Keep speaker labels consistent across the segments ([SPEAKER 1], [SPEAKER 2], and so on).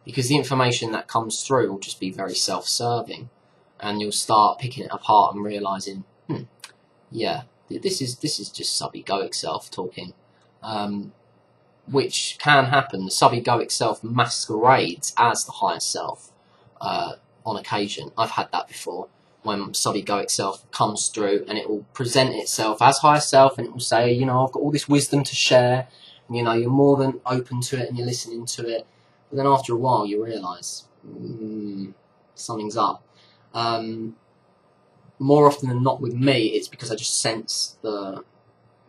[SPEAKER 1] because the information that comes through will just be very self-serving, and you'll start picking it apart and realising, yeah, this is just sub-egoic self talking, which can happen. The sub-egoic self masquerades as the higher self on occasion. I've had that before, when sub-egoic self comes through and it will present itself as higher self, and it will say, you know, I've got all this wisdom to share, and, you know, you're more than open to it and you're listening to it. But then after a while you realise, something's up. More often than not with me, it's because I just sense the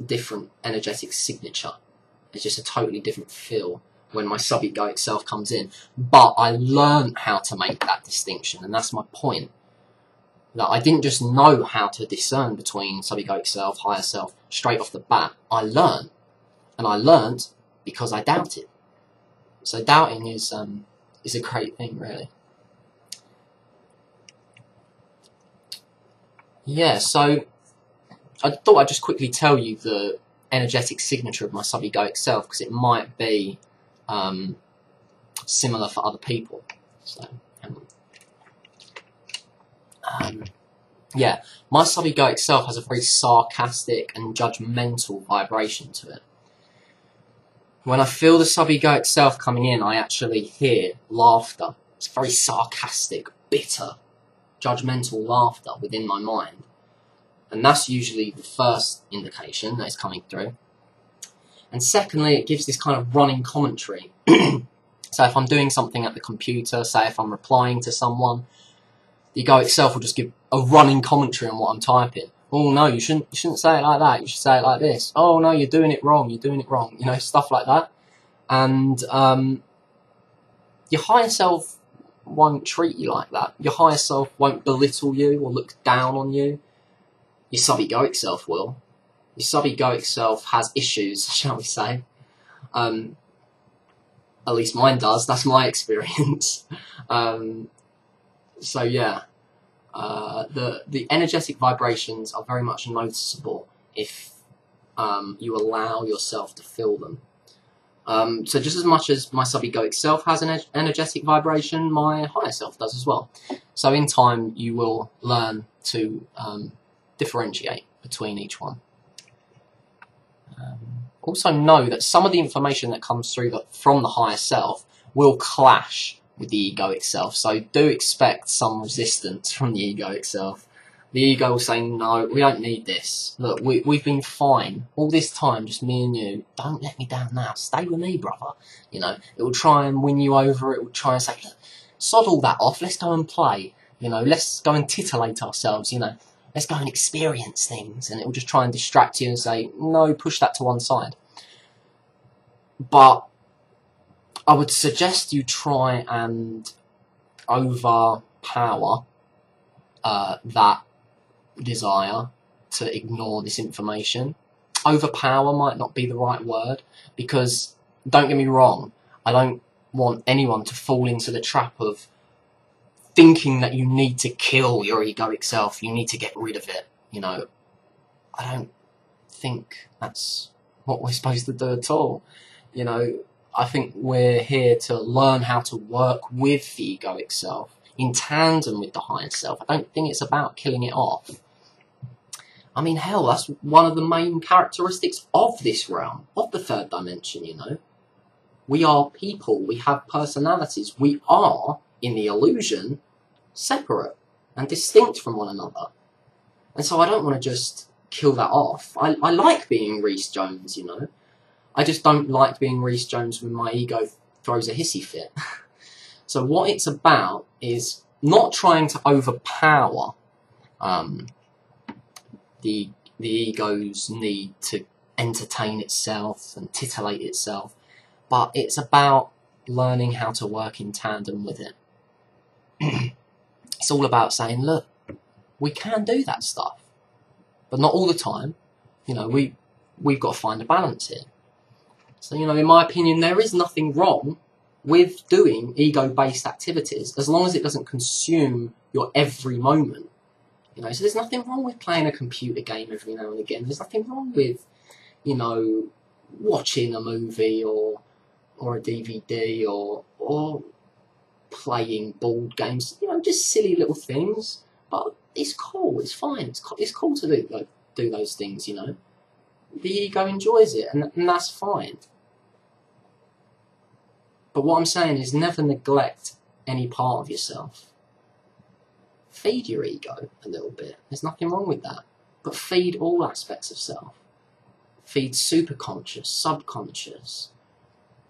[SPEAKER 1] different energetic signature. It's just a totally different feel when my sub-egoic self comes in. But I learned how to make that distinction, and that's my point. That I didn't just know how to discern between sub-egoic self, higher self, straight off the bat. I learned. And I learned because I doubted. So doubting is a great thing, really. Yeah, so I thought I'd just quickly tell you the energetic signature of my sub-egoic self, because it might be similar for other people. So, yeah, my sub-egoic self has a very sarcastic and judgmental vibration to it. When I feel the sub-egoic self coming in, I actually hear laughter. It's very sarcastic, bitter, judgmental laughter within my mind. And that's usually the first indication that it's coming through. And secondly, it gives this kind of running commentary. So if I'm doing something at the computer, say if I'm replying to someone, the egoic self will just give a running commentary on what I'm typing. Oh no, you shouldn't say it like that, you should say it like this. Oh no, you're doing it wrong, you know, stuff like that. And your higher self won't treat you like that. Your higher self won't belittle you or look down on you. Your sub-egoic self will. Your sub-egoic self has issues, shall we say. At least mine does, that's my experience. So yeah, the energetic vibrations are very much noticeable if you allow yourself to feel them. So just as much as my sub-egoic self has an energetic vibration, my higher self does as well. So in time you will learn to differentiate between each one. Also know that some of the information that comes through from the higher self will clash with the egoic self, so do expect some resistance from the egoic self. The ego will say, no, we don't need this. Look, we've been fine all this time, just me and you. Don't let me down now. Stay with me, brother. You know, it will try and win you over. It will try and say, look, sod all that off. Let's go and play. You know, let's go and titillate ourselves. You know, let's go and experience things. And it will just try and distract you and say, no, push that to one side. But I would suggest you try and overpower that desire to ignore this information. Overpower might not be the right word, because don't get me wrong, I don't want anyone to fall into the trap of thinking that you need to kill your egoic self, you need to get rid of it. You know, I don't think that's what we're supposed to do at all. You know, I think we're here to learn how to work with the egoic self in tandem with the higher self. I don't think it's about killing it off. I mean, hell, that's one of the main characteristics of this realm, of the third dimension, you know. We are people, we have personalities, we are, in the illusion, separate and distinct from one another. And so I don't want to just kill that off. I like being Rhys Jones, you know. I just don't like being Rhys Jones when my ego throws a hissy fit. So what it's about is not trying to overpower the ego's need to entertain itself and titillate itself, but it's about learning how to work in tandem with it. It's all about saying, look, we can do that stuff, but not all the time. You know, we've got to find a balance here. So, you know, in my opinion, there is nothing wrong with doing ego-based activities as long as it doesn't consume your every moment. You know, so there's nothing wrong with playing a computer game every now and again. There's nothing wrong with, you know, watching a movie or a DVD or playing board games, you know, just silly little things. But it's cool, it's fine, it's cool to do those things, you know. The ego enjoys it, and that's fine. But what I'm saying is never neglect any part of yourself. Feed your ego a little bit. There's nothing wrong with that. But feed all aspects of self. Feed superconscious, subconscious.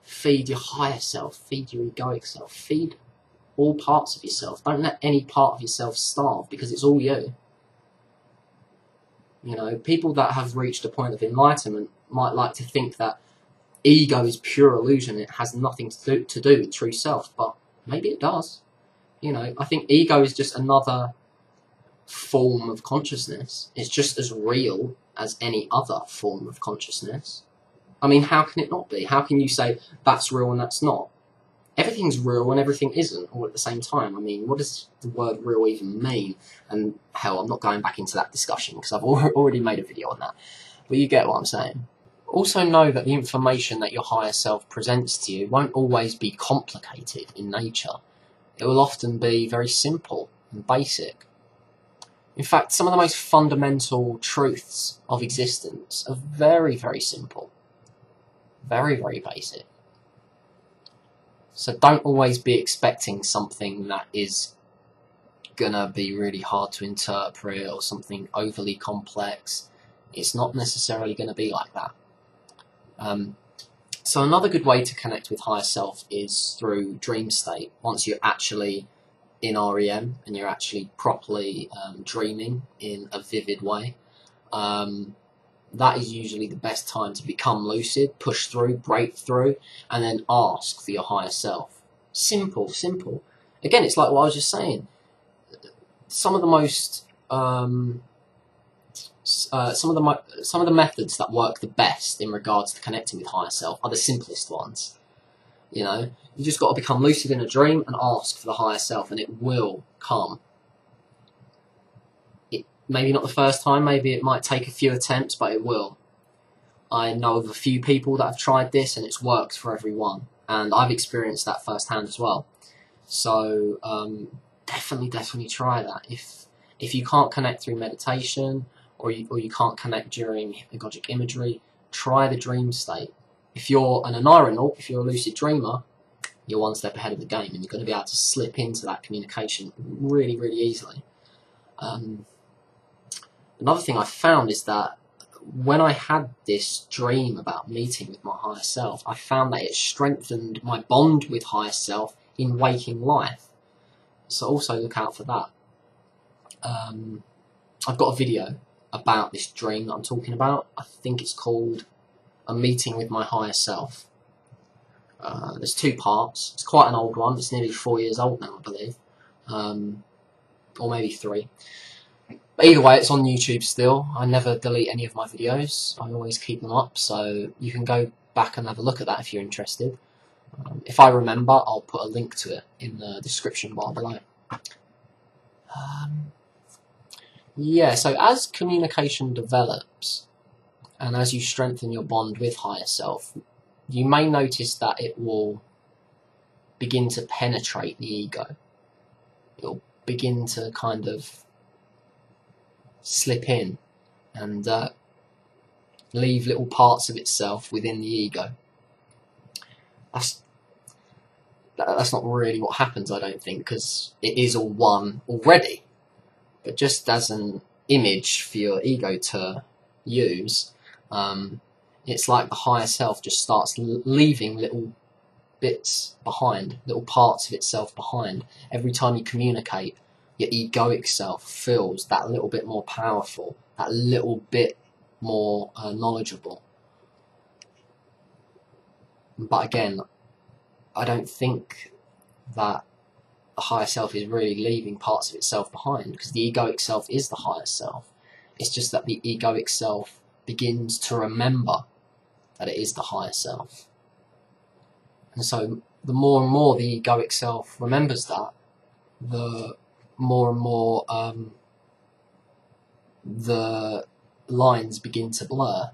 [SPEAKER 1] Feed your higher self. Feed your egoic self. Feed all parts of yourself. Don't let any part of yourself starve, because it's all you. You know, people that have reached a point of enlightenment might like to think that ego is pure illusion. It has nothing to do with true self, but maybe it does. You know, I think ego is just another form of consciousness. It's just as real as any other form of consciousness. I mean, how can it not be? How can you say that's real and that's not? Everything's real and everything isn't all at the same time. I mean, what does the word real even mean? And hell, I'm not going back into that discussion because I've already made a video on that. But you get what I'm saying. Also know that the information that your higher self presents to you won't always be complicated in nature. It will often be very simple and basic. In fact, some of the most fundamental truths of existence are very, very simple. Very, very basic. So don't always be expecting something that is gonna be really hard to interpret or something overly complex. It's not necessarily gonna be like that. So another good way to connect with higher self is through dream state. Once you're actually in REM and you're actually properly dreaming in a vivid way, that is usually the best time to become lucid, push through, break through, and then ask for your higher self. Simple, simple. Again, it's like what I was just saying. Some of the most, some of the methods that work the best in regards to connecting with higher self are the simplest ones. You know, you just got to become lucid in a dream and ask for the higher self, and it will come. Maybe not the first time, maybe it might take a few attempts, but it will. I know of a few people that have tried this and it's worked for everyone, and I've experienced that firsthand as well. So definitely try that. If you can't connect through meditation, or you can't connect during hypnagogic imagery, try the dream state. If you're an anaeronaut, if you're a lucid dreamer, you're one step ahead of the game, and you're going to be able to slip into that communication really, really easily. Another thing I found is that when I had this dream about meeting with my higher self, I found that it strengthened my bond with higher self in waking life. So also look out for that. I've got a video about this dream that I'm talking about. I think it's called A Meeting with My Higher Self. There's 2 parts. It's quite an old one. It's nearly 4 years old now, I believe. Or maybe 3. But either way, it's on YouTube still. I never delete any of my videos. I always keep them up, so you can go back and have a look at that if you're interested. If I remember, I'll put a link to it in the description bar below. Yeah, so as communication develops, and as you strengthen your bond with higher self, you may notice that it will begin to penetrate the ego. It'll begin to kind of slip in and leave little parts of itself within the ego. That's not really what happens, I don't think, because it is all one already. But just as an image for your ego to use, it's like the higher self just starts leaving little bits behind, little parts of itself behind. Every time you communicate, your egoic self feels that little bit more powerful, that little bit more knowledgeable. But again, I don't think that the higher self is really leaving parts of itself behind, because the egoic self is the higher self. It's just that the egoic self begins to remember that it is the higher self. And so the more and more the egoic self remembers that, the more and more the lines begin to blur.